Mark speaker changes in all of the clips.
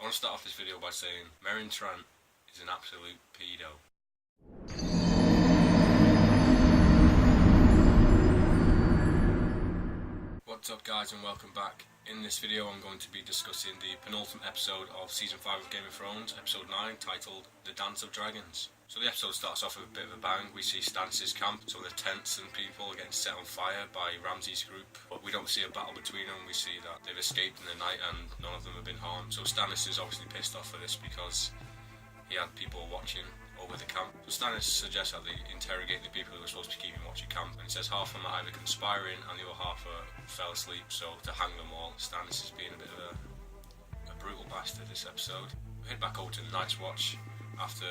Speaker 1: want to start off this video by saying Meryn Trant is an absolute pedo. What's up guys and welcome back. In this video I'm going to be discussing the penultimate episode of Season 5 of Game of Thrones, Episode 9, titled The Dance of Dragons. So the episode starts off with a bit of a bang. We see Stannis' camp, some of the tents and people are getting set on fire by Ramsay's group, but we don't see a battle between them. We see that they've escaped in the night and none of them have been harmed. So Stannis is obviously pissed off for this because he had people watching over the camp. So Stannis suggests that they interrogate the people who are supposed to be keeping watch of camp, and he says half of them are either conspiring and the other half fell asleep, so to hang them all. Stannis is being a bit of a brutal bastard this episode. We head back over to the Night's Watch after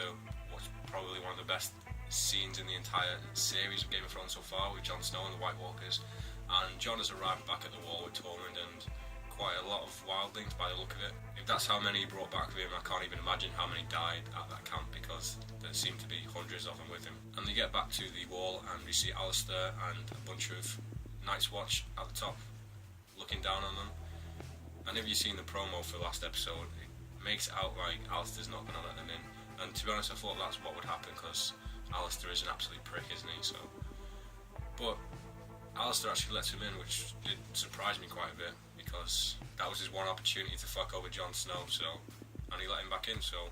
Speaker 1: what's probably one of the best scenes in the entire series of Game of Thrones so far, with Jon Snow and the White Walkers, and Jon has arrived back at the wall with Tormund and quite a lot of wildlings by the look of it. If that's how many he brought back with him, I can't even imagine how many died at that camp, because there seem to be hundreds of them with him. And they get back to the wall and we see Alistair and a bunch of Night's Watch at the top looking down on them. And if you've seen the promo for the last episode, it makes it out like Alistair's not going to let them in. And to be honest, I thought that's what would happen, because Alistair is an absolute prick, isn't he? So, but Alistair actually lets him in, which did surprise me quite a bit, because that was his one opportunity to fuck over Jon Snow, and he let him back in, so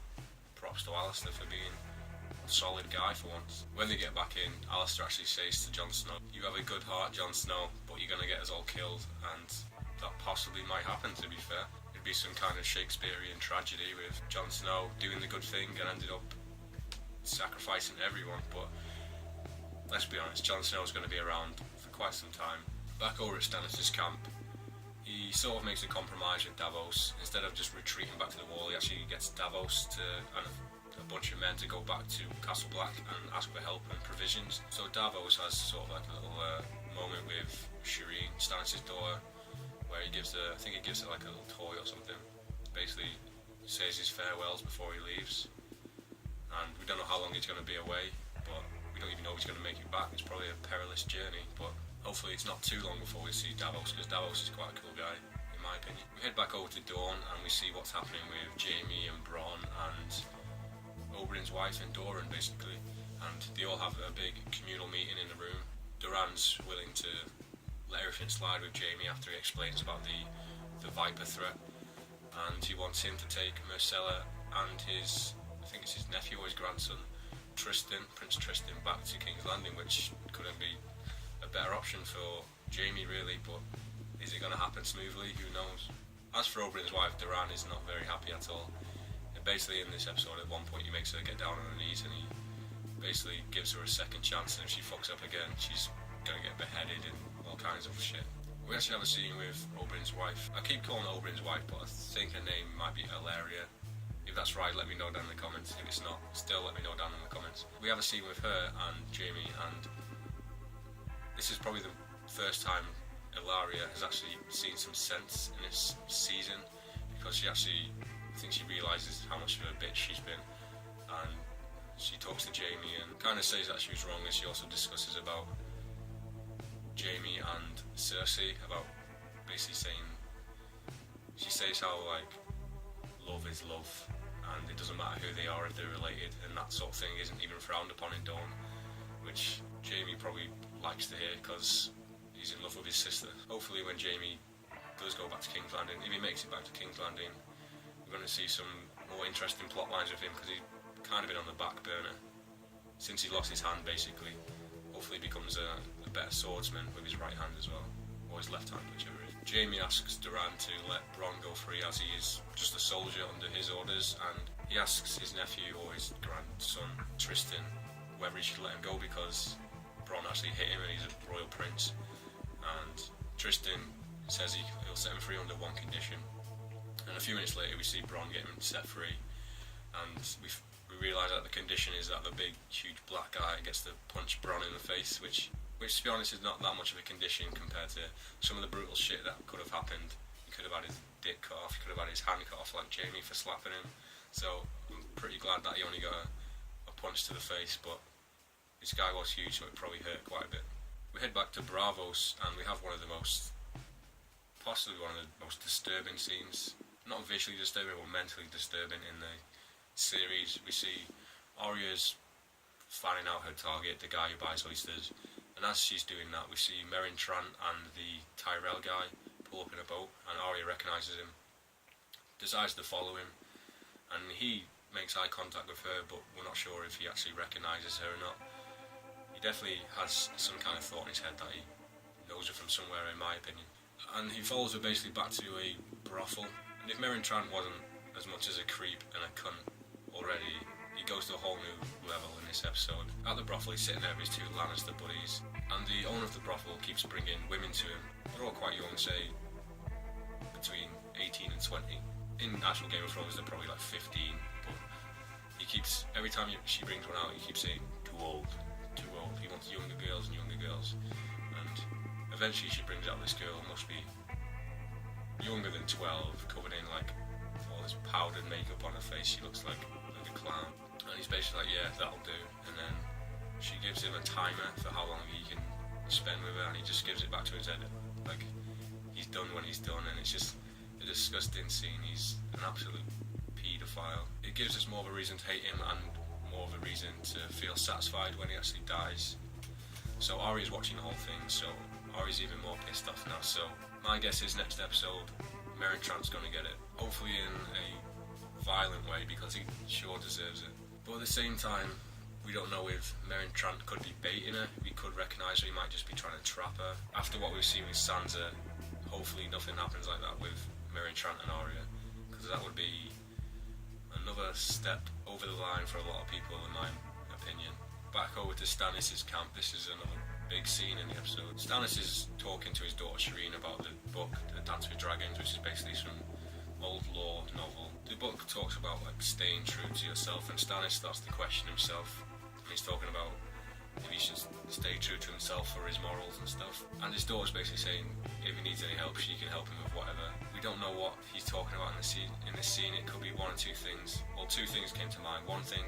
Speaker 1: props to Alistair for being a solid guy for once. When they get back in, Alistair actually says to Jon Snow, "You have a good heart, Jon Snow, but you're going to get us all killed," and that possibly might happen, to be fair. It'd be some kind of Shakespearean tragedy with Jon Snow doing the good thing and ended up sacrificing everyone, but let's be honest, Jon Snow's going to be around for quite some time. Back over at Stannis' camp, he sort of makes a compromise with Davos. Instead of just retreating back to the wall, he actually gets Davos and a bunch of men to go back to Castle Black and ask for help and provisions. So Davos has sort of like a little moment with Shireen, Stannis' daughter, where he gives her, I think he gives her like a little toy or something. Basically says his farewells before he leaves. And we don't know how long he's going to be away, but we don't even know if he's going to make it back. It's probably a perilous journey, but hopefully it's not too long before we see Davos, because Davos is quite a cool guy, in my opinion. We head back over to Dorne and we see what's happening with Jaime and Bronn and Oberyn's wife and Doran, basically. And they all have a big communal meeting in the room. Doran's willing to let everything slide with Jaime after he explains about the Viper threat, and he wants him to take Myrcella and his, I think it's his nephew or his grandson, Prince Tristan, back to King's Landing, which couldn't be a better option for Jaime really, but is it going to happen smoothly? Who knows? As for Oberyn's wife, Doran is not very happy at all. And basically in this episode at one point he makes her get down on her knees and he basically gives her a second chance, and if she fucks up again she's going to get beheaded and all kinds of shit. We actually have a scene with Oberyn's wife. I keep calling her Oberyn's wife, but I think her name might be Elaria. If that's right, let me know down in the comments. If it's not, still let me know down in the comments. We have a scene with her and Jaime, and this is probably the first time Elaria has actually seen some sense in this season, because she actually, I think she realises how much of a bitch she's been, and she talks to Jaime and kind of says that she was wrong, and she also discusses about Jaime and Cersei, about basically saying, she says how like love is love and it doesn't matter who they are if they're related, and that sort of thing isn't even frowned upon in Dorne, which Jaime probably likes to hear because he's in love with his sister. Hopefully when Jaime does go back to King's Landing, if he makes it back to King's Landing, we're going to see some more interesting plot lines with him, because he's kind of been on the back burner since he lost his hand basically. Hopefully he becomes a better swordsman with his right hand as well, or his left hand, whichever it is. Jaime asks Doran to let Bronn go free, as he is just a soldier under his orders, and he asks his nephew or his grandson Tristan whether he should let him go, because Bronn actually hit him and he's a royal prince, and Tristan says he'll set him free under one condition. And a few minutes later we see Bronn get him set free, and we realise that the condition is that the big huge black guy gets to punch Bronn in the face, which to be honest is not that much of a condition compared to some of the brutal shit that could have happened. He could have had his dick cut off, he could have had his hand cut off like Jaime for slapping him, so I'm pretty glad that he only got a punch to the face, but this guy was huge, so it probably hurt quite a bit. We head back to Braavos and we have possibly one of the most disturbing scenes not visually disturbing but mentally disturbing in the series. We see Arya's finding out her target, the guy who buys oysters, and as she's doing that we see Meryn Trant and the Tyrell guy pull up in a boat, and Arya recognises him, decides to follow him, and he makes eye contact with her, but we're not sure if he actually recognises her or not. He definitely has some kind of thought in his head that he knows her from somewhere, in my opinion. And he follows her basically back to a brothel. And if Meryn Trant wasn't as much as a creep and a cunt already, he goes to a whole new level in this episode. At the brothel, he's sitting there with his two Lannister buddies, and the owner of the brothel keeps bringing women to him. They're all quite young, say between 18 and 20. In actual Game of Thrones, they're probably like 15, but he keeps, every time she brings one out, he keeps saying, too old, too old. He wants younger girls and younger girls. And eventually she brings out this girl, must be younger than 12, covered in like all this powdered makeup on her face. She looks like a clown. And he's basically like, yeah, that'll do. And then she gives him a timer for how long he can spend with her, and he just gives it back to his head. Like, he's done when he's done, and it's just a disgusting scene. He's an absolute paedophile. It gives us more of a reason to hate him and more of a reason to feel satisfied when he actually dies. So Arya's watching the whole thing, so Arya's even more pissed off now. So my guess is next episode, Meryn Trant's going to get it. Hopefully in a violent way, because he sure deserves it. But at the same time, we don't know if Meryn Trant could be baiting her. We could recognise her, he might just be trying to trap her. After what we've seen with Sansa, hopefully nothing happens like that with Meryn Trant and Arya, because that would be another step over the line for a lot of people, in my opinion. Back over to Stannis' camp. This is another big scene in the episode. Stannis is talking to his daughter Shireen about the book, The Dance with Dragons, which is basically some old lore novel. The book talks about like staying true to yourself, and Stannis starts to question himself, and he's talking about if he should stay true to himself or his morals and stuff. And his daughter's basically saying if he needs any help, she can help him with whatever. We don't know what he's talking about in this scene. It could be one or two things. Well, two things came to mind. One thing,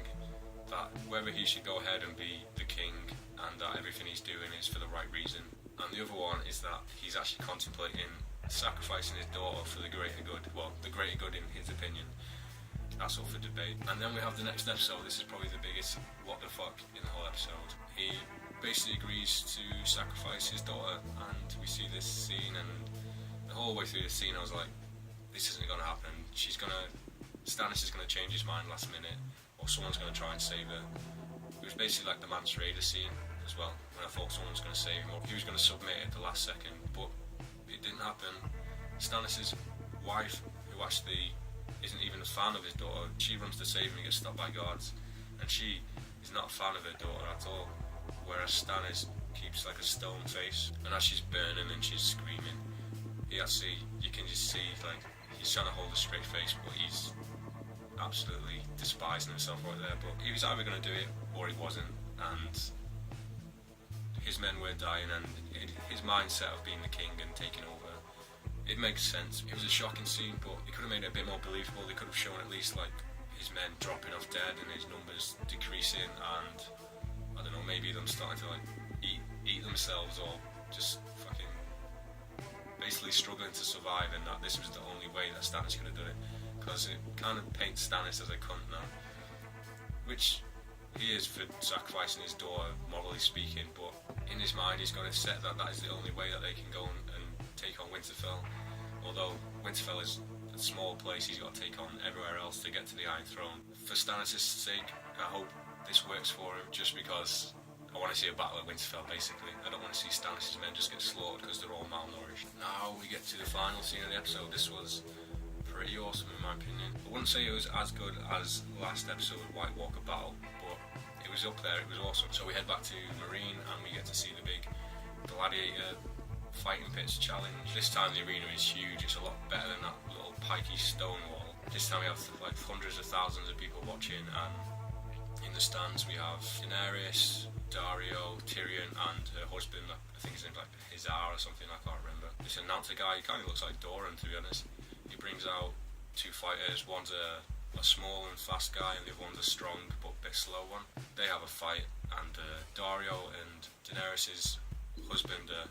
Speaker 1: that whether he should go ahead and be the king, and that everything he's doing is for the right reason. And the other one is that he's actually contemplating sacrificing his daughter for the greater good. Well, the greater good in his opinion. That's up for debate. And then we have the next episode. This is probably the biggest what the fuck in the whole episode. He basically agrees to sacrifice his daughter, and we see this scene, and the whole way through the scene I was like, this isn't going to happen. Stannis is going to change his mind last minute, or someone's going to try and save her. It was basically like the Mance Rayder scene as well, when I thought someone was going to save him, or he was going to submit at the last second, but it didn't happen. Stannis' wife, who actually isn't even a fan of his daughter, she runs to save him and gets stopped by guards, and she is not a fan of her daughter at all, whereas Stannis keeps like a stone face, and as she's burning and she's screaming, you can just see like he's trying to hold a straight face, but he's absolutely despising himself right there. But he was either going to do it or he wasn't, and his men were dying, and his mindset of being the king and taking over, it makes sense. It was a shocking scene, but it could have made it a bit more believable. They could have shown at least like his men dropping off dead and his numbers decreasing, and I don't know, maybe them starting to like eat themselves, or just fucking basically struggling to survive, and that this was the only way that Stannis could have done it, because it kind of paints Stannis as a cunt now, which he is for sacrificing his daughter, morally speaking, but in his mind he's got it set that that is the only way that they can go and take on Winterfell. Although Winterfell is a small place, he's got to take on everywhere else to get to the Iron Throne. For Stannis' sake, I hope this works for him, just because I want to see a battle at Winterfell, basically. I don't want to see Stannis' men just get slaughtered because they're all malnourished. Now we get to the final scene of the episode. This was pretty awesome in my opinion. I wouldn't say it was as good as last episode, White Walker Battle, but it was up there, it was awesome. So we head back to Marine and we get to see the big gladiator fighting pits challenge. This time the arena is huge, it's a lot better than that little pikey stone wall. This time we have like hundreds of thousands of people watching, and in the stands we have Daenerys, Dario, Tyrion and her husband, I think his name's like Hizar or something, I can't remember. This announcer guy, he kind of looks like Doran, to be honest. He brings out two fighters, one's a small and fast guy and the other one's a strong but a bit slow one. They have a fight, and Dario and Daenerys' husband are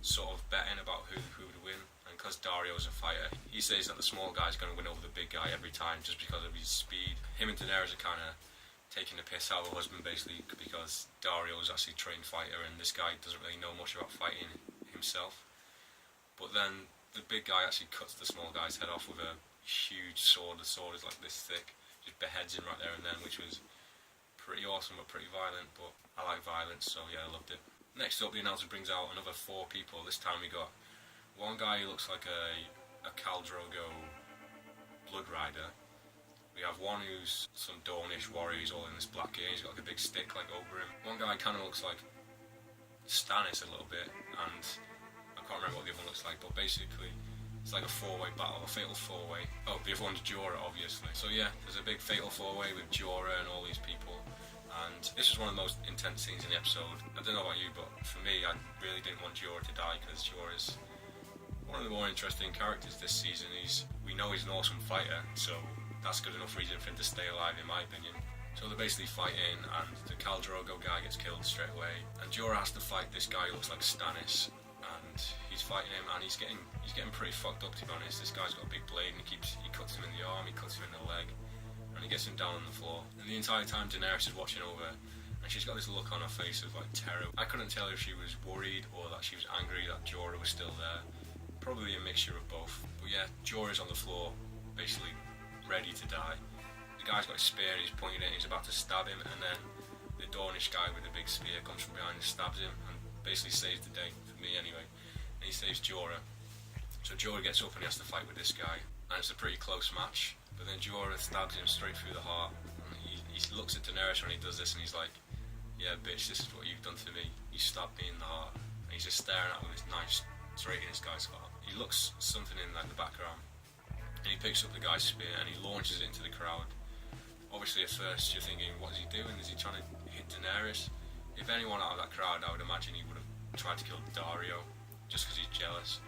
Speaker 1: sort of betting about who would win, and and because Dario's a fighter, he says that the small guy's going to win over the big guy every time just because of his speed. Him and Daenerys are kind of taking the piss out of her husband basically because Dario's actually a trained fighter and this guy doesn't really know much about fighting himself. But then the big guy actually cuts the small guy's head off with a huge sword. The sword is like this thick, just beheads him right there and then, which was pretty awesome but pretty violent, but I like violence, so yeah, I loved it. Next up, the announcer brings out another 4 people. This time we got one guy who looks like a Khal Drogo blood rider. We have one who's some Dornish warrior, he's all in this black gear, he's got like a big stick like over him. One guy kind of looks like Stannis a little bit, and I can't remember what the other one looks like, but basically it's like a 4-way battle, a fatal 4-way. Oh, the other one's Jorah, obviously. So yeah, there's a big fatal 4-way with Jorah and all these people. And this was one of the most intense scenes in the episode. I don't know about you, but for me, I really didn't want Jorah to die because Jorah's one of the more interesting characters this season. We know he's an awesome fighter, so that's good enough reason for him to stay alive, in my opinion. So they're basically fighting, and the Khal Drogo guy gets killed straight away. And Jorah has to fight this guy who looks like Stannis, and he's fighting him, and he's getting pretty fucked up, to be honest. This guy's got a big blade, and he cuts him in the arm, he cuts him in the leg, and he gets him down on the floor. And the entire time Daenerys is watching over, and she's got this look on her face of like terror. I couldn't tell if she was worried or that she was angry that Jorah was still there. Probably a mixture of both. But yeah, Jorah's on the floor, basically ready to die. The guy's got his spear and he's pointing it and he's about to stab him, and then the Dornish guy with the big spear comes from behind and stabs him and basically saves the day, for me anyway. And he saves Jorah. So Jorah gets up and he has to fight with this guy, and it's a pretty close match. But then Jorah stabs him straight through the heart, and he looks at Daenerys when he does this and he's like, yeah bitch, this is what you've done to me, you stabbed me in the heart. And he's just staring at him with his knife straight in this guy's heart. He looks something in like the background, and he picks up the guy's spear and he launches it into the crowd. Obviously at first you're thinking, what is he doing? Is he trying to hit Daenerys? If anyone out of that crowd, I would imagine he would have tried to kill Daario, just because he's jealous.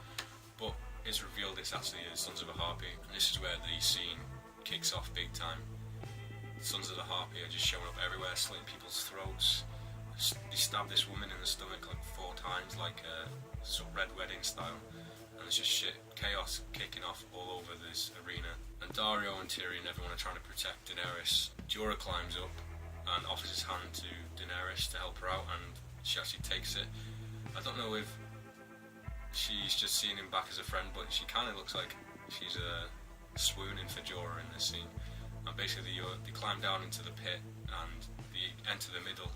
Speaker 1: But it's revealed it's actually the Sons of the Harpy, and this is where the scene kicks off big time. The Sons of the Harpy are just showing up everywhere, slitting people's throats. He stabbed this woman in the stomach like 4 times, like sort of Red Wedding style. And there's just shit, chaos kicking off all over this arena. And Daario and Tyrion, everyone are trying to protect Daenerys. Jorah climbs up and offers his hand to Daenerys to help her out, and she actually takes it. I don't know if she's just seeing him back as a friend, but she kind of looks like she's swooning for Jorah in this scene. And basically they climb down into the pit and they enter the middle,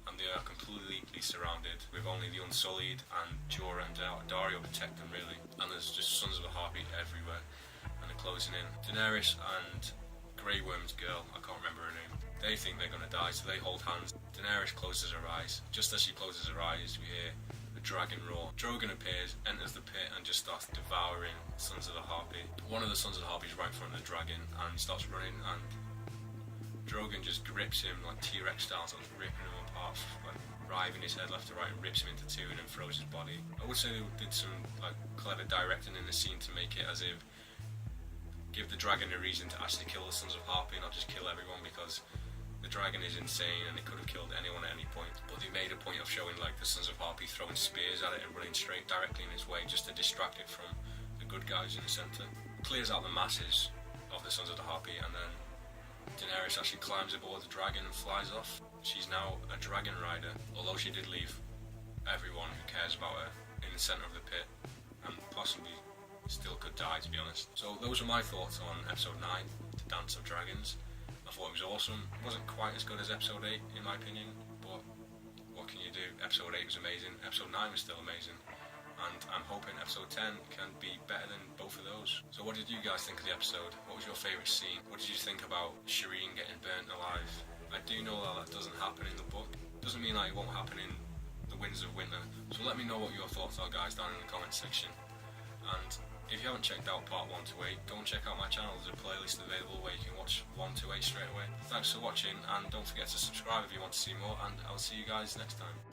Speaker 1: and they are completely surrounded with only the Unsullied, and Jorah and Daario protect them really. And there's just Sons of the Harpy everywhere, and they're closing in. Daenerys and Grey Worm's girl, I can't remember her name, they think they're going to die, so they hold hands. Daenerys closes her eyes. Just as she closes her eyes, we hear the dragon roar. Drogon appears, enters the pit, and just starts devouring Sons of the Harpy. One of the Sons of the Harpy is right in front of the dragon, and starts running, and Drogon just grips him like T-Rex style, starts ripping him apart, like riving his head left to right and rips him into 2 and then throws his body. I would say they did some like clever directing in the scene to make it as if give the dragon a reason to actually kill the Sons of Harpy, not just kill everyone, because the dragon is insane and it could have killed anyone at any point. But they made a point of showing like the Sons of Harpy throwing spears at it and running straight directly in its way just to distract it from the good guys in the centre. Clears out the masses of the Sons of the Harpy, and then Daenerys actually climbs aboard the dragon and flies off. She's now a dragon rider, although she did leave everyone who cares about her in the centre of the pit, and possibly still could die, to be honest. So those are my thoughts on episode 9, The Dance of Dragons. I thought it was awesome. It wasn't quite as good as episode 8 in my opinion, but what can you do? Episode 8 was amazing, episode 9 was still amazing, and I'm hoping episode 10 can be better than both of those. So what did you guys think of the episode? What was your favourite scene? What did you think about Shireen getting burnt alive? I do know that doesn't happen in the book. Doesn't mean that it won't happen in The Winds of Winter. So let me know what your thoughts are, guys, down in the comments section. And if you haven't checked out part 1 to 8, go and check out my channel. There's a playlist available where you can watch 1 to 8 straight away. Thanks for watching, and don't forget to subscribe if you want to see more, and I'll see you guys next time.